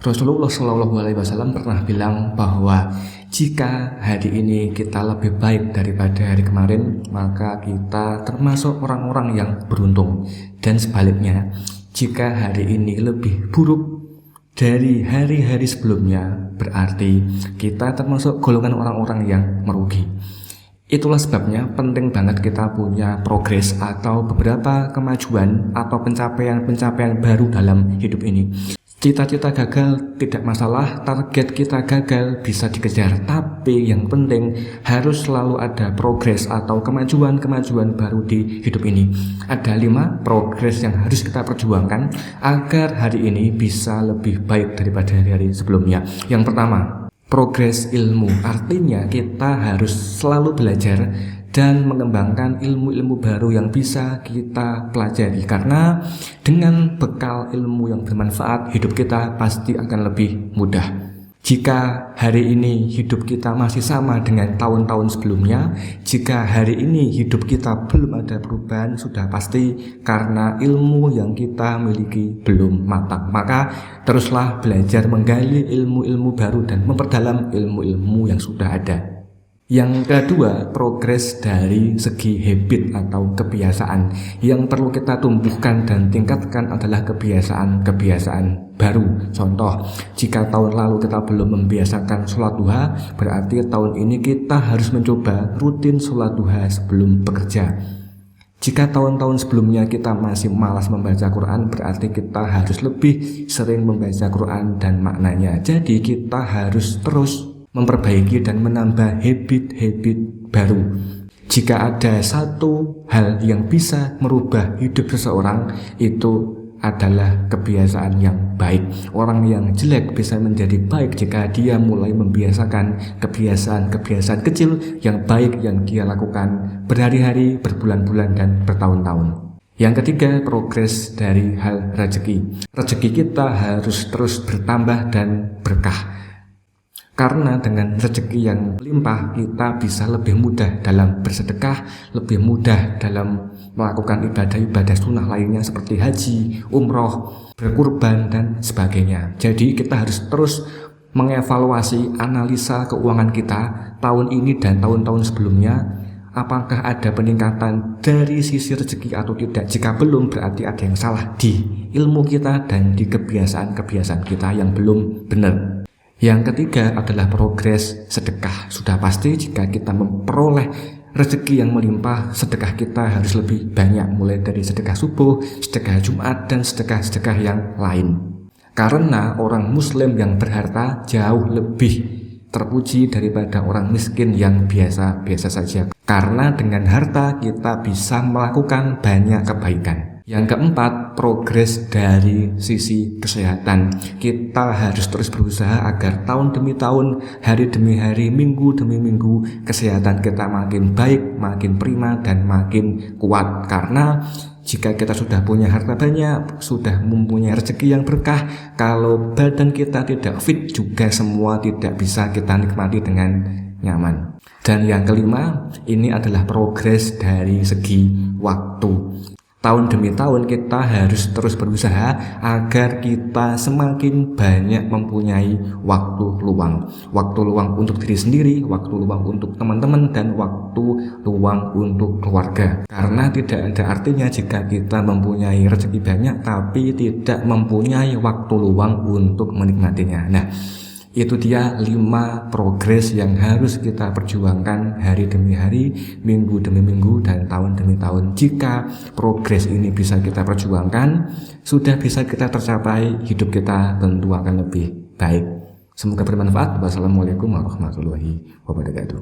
Rasulullah Shallallahu Alaihi Wasallam pernah bilang bahwa jika hari ini kita lebih baik daripada hari kemarin, maka kita termasuk orang-orang yang beruntung. Dan sebaliknya, jika hari ini lebih buruk dari hari-hari sebelumnya, berarti kita termasuk golongan orang-orang yang merugi. Itulah sebabnya penting banget kita punya progres atau beberapa kemajuan atau pencapaian-pencapaian baru dalam hidup ini. Cita-cita gagal tidak masalah, target kita gagal bisa dikejar, tapi yang penting harus selalu ada progres atau kemajuan-kemajuan baru di hidup ini. Ada 5 progres yang harus kita perjuangkan agar hari ini bisa lebih baik daripada hari-hari sebelumnya. Yang pertama, progres ilmu, artinya kita harus selalu belajar dan mengembangkan ilmu-ilmu baru yang bisa kita pelajari, karena dengan bekal ilmu yang bermanfaat, hidup kita pasti akan lebih mudah. Jika hari ini hidup kita masih sama dengan tahun-tahun sebelumnya, jika hari ini hidup kita belum ada perubahan, sudah pasti karena ilmu yang kita miliki belum matang. Maka teruslah belajar menggali ilmu-ilmu baru dan memperdalam ilmu-ilmu yang sudah ada. Yang kedua, progres dari segi habit atau kebiasaan. Yang perlu kita tumbuhkan dan tingkatkan adalah kebiasaan-kebiasaan baru. Contoh, jika tahun lalu kita belum membiasakan sholat duha, berarti tahun ini kita harus mencoba rutin sholat duha sebelum bekerja. Jika tahun-tahun sebelumnya kita masih malas membaca Quran, berarti kita harus lebih sering membaca Quran dan maknanya. Jadi kita harus terus memperbaiki dan menambah habit-habit baru. Jika ada satu hal yang bisa merubah hidup seseorang, itu adalah kebiasaan yang baik. Orang yang jelek bisa menjadi baik jika dia mulai membiasakan kebiasaan-kebiasaan kecil yang baik yang dia lakukan berhari-hari, berbulan-bulan, dan bertahun-tahun. Yang ketiga, progres dari hal rezeki. Rezeki kita harus terus bertambah dan berkah. Karena dengan rezeki yang melimpah, kita bisa lebih mudah dalam bersedekah, lebih mudah dalam melakukan ibadah-ibadah sunnah lainnya seperti haji, umroh, berkurban, dan sebagainya. Jadi kita harus terus mengevaluasi analisa keuangan kita tahun ini dan tahun-tahun sebelumnya. Apakah ada peningkatan dari sisi rezeki atau tidak? Jika belum, berarti ada yang salah di ilmu kita dan di kebiasaan-kebiasaan kita yang belum benar. Yang ketiga adalah progres sedekah. Sudah pasti jika kita memperoleh rezeki yang melimpah, sedekah kita harus lebih banyak, mulai dari sedekah subuh, sedekah Jumat, dan sedekah-sedekah yang lain. Karena orang muslim yang berharta jauh lebih terpuji daripada orang miskin yang biasa-biasa saja. Karena dengan harta kita bisa melakukan banyak kebaikan. Yang keempat, progres dari sisi kesehatan. Kita harus terus berusaha agar tahun demi tahun, hari demi hari, minggu demi minggu, kesehatan kita makin baik, makin prima, dan makin kuat. Karena jika kita sudah punya harta banyak, sudah mempunyai rezeki yang berkah, kalau badan kita tidak fit juga semua tidak bisa kita nikmati dengan nyaman. Dan yang kelima, ini adalah progres dari segi waktu. Tahun demi tahun kita harus terus berusaha agar kita semakin banyak mempunyai waktu luang. Waktu luang untuk diri sendiri, waktu luang untuk teman-teman, dan waktu luang untuk keluarga. Karena tidak ada artinya jika kita mempunyai rezeki banyak tapi tidak mempunyai waktu luang untuk menikmatinya. Nah, itu dia 5 progres yang harus kita perjuangkan hari demi hari, minggu demi minggu, dan tahun demi tahun. Jika progres ini bisa kita perjuangkan, sudah bisa kita tercapai, hidup kita tentu akan lebih baik. Semoga bermanfaat. Wassalamualaikum warahmatullahi wabarakatuh.